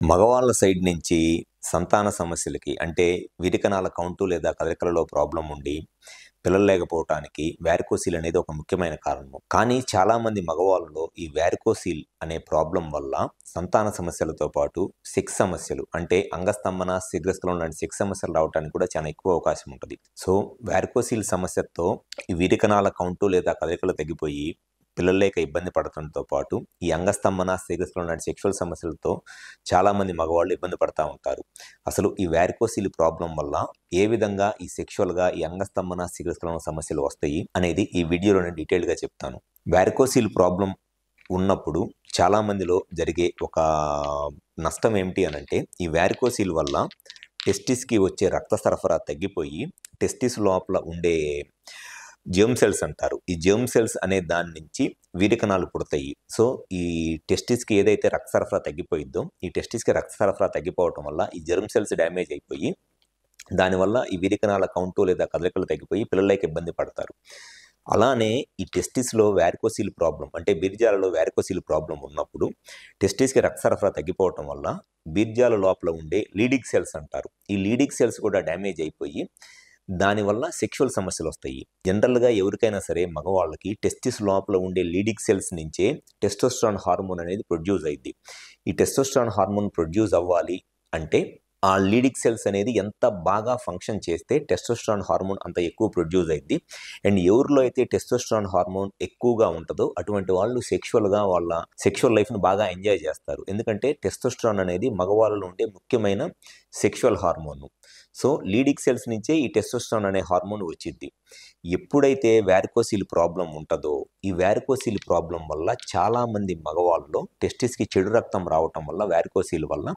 మగవాళ్ళ సైడ్ నుంచి సంతాన సమస్యలకి అంటే వీరికణాల కౌంటు లేదా కదలికలలో ప్రాబ్లం ఉండి పిల్లలు లేకపోవటానికి వారికోసీల్ అనేది ఒక ముఖ్యమైన కారణం. కానీ చాలామంది మగవాళ్ళలో ఈ వారికోసీల్ అనే ప్రాబ్లం వల్ల సంతాన సమస్యలతో పాటు సెక్స్ సమస్యలు అంటే అంగస్తంభన, శీఘ్రస్ఖలనం లాంటి సెక్స్ సమస్యలు రావడానికి కూడా చాలా ఎక్కువ అవకాశం ఉంటుంది. సో వారికోసీల్ సమస్యతో ఈ వీరికణాల కౌంటు లేదా కదలికలు తగ్గిపోయి పిల్లలు లేక ఇబ్బంది పడటంతో పాటు ఈ అంగస్తంభన, శీఘ్రస్ఖలనం లాంటి సెక్షువల్ సమస్యలతో చాలామంది మగవాళ్ళు ఇబ్బంది పడతా ఉంటారు. అసలు ఈ వారికోసీల్ ప్రాబ్లం వల్ల ఏ విధంగా ఈ సెక్షువల్గా ఈ అంగస్తంభన, శీఘ్రస్ఖలనం సమస్యలు వస్తాయి అనేది ఈ వీడియోలో నేను డీటెయిల్గా చెప్తాను. వారికోసీల్ ప్రాబ్లం ఉన్నప్పుడు చాలామందిలో జరిగే ఒక నష్టం ఏమిటి అనంటే ఈ వారికోసీల్ వల్ల టెస్టిస్కి వచ్చే రక్త సరఫరా తగ్గిపోయి టెస్టిస్ లోపల ఉండే జెర్మ్ సెల్స్ అంటారు. ఈ జెర్మ్ సెల్స్ అనే దాని నుంచి వీరికణాలు పుడతాయి. సో ఈ టెస్టిస్కి ఏదైతే రక్త సరఫరా తగ్గిపోయిందో ఈ టెస్టిస్కి రక్త సరఫరా తగ్గిపోవటం వల్ల ఈ జెర్మ్ సెల్స్ డ్యామేజ్ అయిపోయి దానివల్ల ఈ వీరికణాల కౌంటు లేదా కదలికలు తగ్గిపోయి పిల్లలకి ఇబ్బంది పడతారు. అలానే ఈ టెస్టిస్లో వారికోసీల్ ప్రాబ్లం అంటే బీర్జాలలో వారికోసీల్ ప్రాబ్లం ఉన్నప్పుడు టెస్టిస్కి రక్త సరఫరా తగ్గిపోవటం వల్ల బీర్జాల లోపల ఉండే లీడింగ్ సెల్స్ అంటారు. ఈ లీడింగ్ సెల్స్ కూడా డ్యామేజ్ అయిపోయి దానివల్ల సెక్షువల్ సమస్యలు వస్తాయి. జనరల్గా ఎవరికైనా సరే మగవాళ్ళకి టెస్టిస్ లోపల ఉండే లీడింగ్ సెల్స్ నుంచే టెస్టోస్టెరాన్ హార్మోన్ అనేది ప్రొడ్యూస్ అయింది. ఈ టెస్టోస్టెరాన్ హార్మోన్ ప్రొడ్యూస్ అవ్వాలి అంటే ఆ లీడింగ్ సెల్స్ అనేది ఎంత బాగా ఫంక్షన్ చేస్తే టెస్టోస్టెరాన్ హార్మోన్ అంత ఎక్కువ ప్రొడ్యూస్ అయింది. అండ్ ఎవరిలో అయితే టెస్టోస్టెరాన్ హార్మోన్ ఎక్కువగా ఉంటుందో అటువంటి వాళ్ళు సెక్షువల్గా వాళ్ళ సెక్షువల్ లైఫ్ను బాగా ఎంజాయ్ చేస్తారు. ఎందుకంటే టెస్టోస్టెరాన్ అనేది మగవాళ్ళలో ఉండే ముఖ్యమైన sexual hormone. So leading cells నుంచే ఈ టెస్టోస్టెరాన్ అనే హార్మోన్ వచ్చింది. ఎప్పుడైతే వారికోసీల్ ప్రాబ్లం ఉంటుందో ఈ వారికోసీల్ ప్రాబ్లం వల్ల చాలామంది మగవాళ్ళలో టెస్టిస్కి చెడు రక్తం రావటం వల్ల వారికోసీల్ వల్ల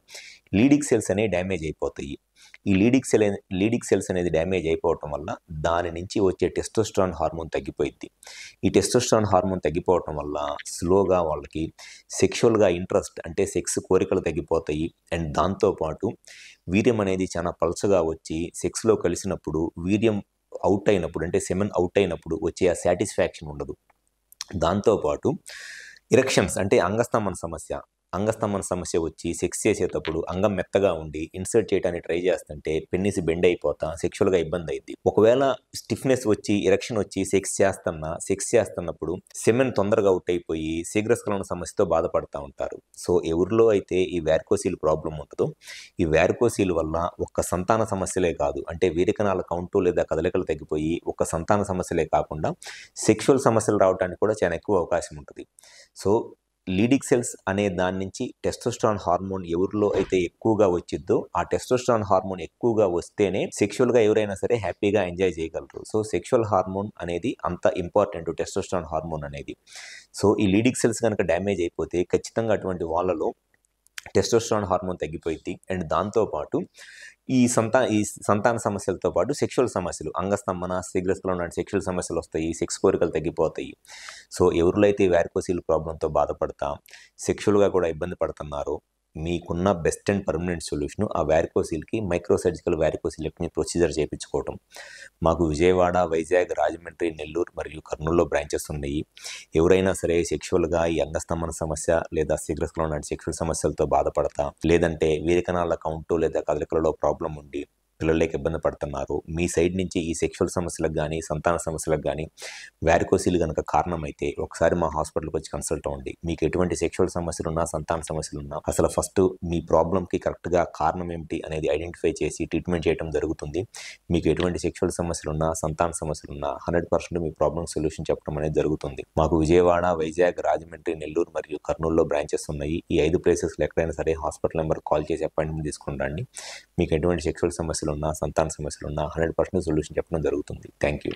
లీడింగ్ సెల్స్ అనేవి డ్యామేజ్ అయిపోతాయి. ఈ లీడింగ్ సెల్స్ అనేది డ్యామేజ్ అయిపోవటం వల్ల దాని నుంచి వచ్చే టెస్టోస్టెరాన్ హార్మోన్ తగ్గిపోయింది. ఈ టెస్టోస్టెరాన్ హార్మోన్ తగ్గిపోవటం వల్ల స్లోగా వాళ్ళకి సెక్షువల్గా ఇంట్రెస్ట్ అంటే సెక్స్ కోరికలు తగ్గిపోతాయి. అండ్ దాంతోపాటు వీర్యం అనేది చాలా పల్చగా వచ్చి సెక్స్లో కలిసినప్పుడు వీర్యం అవుట్ అయినప్పుడు అంటే సెమెన్ అవుట్ అయినప్పుడు వచ్చే ఆ సాటిస్ఫాక్షన్ ఉండదు. దాంతోపాటు ఇరెక్షన్స్ అంటే అంగస్తంభన సమస్య వచ్చి సెక్స్ చేసేటప్పుడు అంగం మెత్తగా ఉండి ఇన్సర్ట్ చేయడానికి ట్రై చేస్తుంటే పెన్నిస్ బెండ్ అయిపోతా సెక్షువల్గా ఇబ్బంది అయింది. ఒకవేళ స్టిఫ్నెస్ వచ్చి ఎరెక్షన్ వచ్చి సెక్స్ చేస్తున్నప్పుడు సెమెన్ తొందరగా అవుట్ అయిపోయి శీఘ్రస్ఖలన సమస్యతో బాధపడుతూ ఉంటారు. సో ఎవరిలో అయితే ఈ వారికోసీల్ ప్రాబ్లం ఉంటుందో ఈ వారికోసీల్ వల్ల ఒక్క సంతాన సమస్యలే కాదు అంటే వీరికణాల కౌంటు లేదా కదలికలు తగ్గిపోయి ఒక్క సంతాన సమస్యలే కాకుండా సెక్షువల్ సమస్యలు రావడానికి కూడా చాలా ఎక్కువ అవకాశం ఉంటుంది. సో లీడింగ్ సెల్స్ అనే దాని నుంచి టెస్టోస్టెరాన్ హార్మోన్ ఎవరిలో అయితే ఎక్కువగా వచ్చిద్దో ఆ టెస్టోస్టెరాన్ హార్మోన్ ఎక్కువగా వస్తేనే సెక్షువల్గా ఎవరైనా సరే హ్యాపీగా ఎంజాయ్ చేయగలరు. సో సెక్షువల్ హార్మోన్ అనేది అంత ఇంపార్టెంట్ టెస్టోస్టెరాన్ హార్మోన్ అనేది. సో ఈ లీడింగ్ సెల్స్ కనుక డ్యామేజ్ అయిపోతే ఖచ్చితంగా అటువంటి వాళ్ళలో టెస్టోస్టెరాన్ హార్మోన్ తగ్గిపోయింది. అండ్ దాంతోపాటు ఈ సంతాన సమస్యలతో పాటు సెక్షువల్ సమస్యలు అంగస్తంభన, శీఘ్రస్ఖలనం లాంటి సెక్షువల్ సమస్యలు వస్తాయి. సెక్స్ కోరికలు తగ్గిపోతాయి. సో ఎవరిలో అయితే వారికోసీల్ ప్రాబ్లంతో బాధపడతా సెక్షువల్గా కూడా ఇబ్బంది పడుతున్నారో మీకున్న బెస్ట్ అండ్ పర్మనెంట్ సొల్యూషన్ ఆ వారికోసీల్కి మైక్రోసర్జికల్ వారికోసీలెక్టమీ ప్రొసీజర్ చేయించుకోవటం. మాకు విజయవాడ, వైజాగ్, రాజమండ్రి, నెల్లూరు మరియు కర్నూలులో బ్రాంచెస్ ఉన్నాయి. ఎవరైనా సరే సెక్షువల్గా ఈ అంగస్తంభన సమస్య లేదా శీఘ్రస్ఖలనం లాంటి సెక్షువల్ సమస్యలతో బాధపడతా లేదంటే వీరికణాల కౌంటు లేదా కదలికలలో ప్రాబ్లం ఉండి పిల్లలకి ఇబ్బంది పడుతున్నారు మీ సైడ్ నుంచి ఈ సెక్షువల్ సమస్యలకు కానీ సంతాన సమస్యలకు కానీ వారికోసీల్ కనుక కారణమైతే ఒకసారి మా హాస్పిటల్కి వచ్చి కన్సల్ట్ అవ్వండి. మీకు ఎటువంటి సెక్షువల్ సమస్యలు ఉన్నా సంతాన సమస్యలు ఉన్నా అసలు ఫస్ట్ మీ ప్రాబ్లంకి కరెక్ట్గా కారణం ఏమిటి అనేది ఐడెంటిఫై చేసి ట్రీట్మెంట్ చేయడం జరుగుతుంది. మీకు ఎటువంటి సెక్షువల్ సమస్యలు ఉన్నా సంతాన సమస్యలు ఉన్నా 100% మీ ప్రాబ్లం సొల్యూషన్ చెప్పడం అనేది జరుగుతుంది. మాకు విజయవాడ, వైజాగ్, రాజమండ్రి, నెల్లూరు మరియు కర్నూలులో బ్రాంచెస్ ఉన్నాయి. ఈ 5 ప్లేసెస్లో ఎక్కడైనా సరే హాస్పిటల్ నెంబర్ కాల్ చేసి అపాయింట్మెంట్ తీసుకుని రండి. మీకు ఎటువంటి సెక్షువల్ సమస్యలు ఉన్నా సంతాన సమస్యలు ఉన్నా 100% సొల్యూషన్ చెప్పడం జరుగుతుంది. Thank you.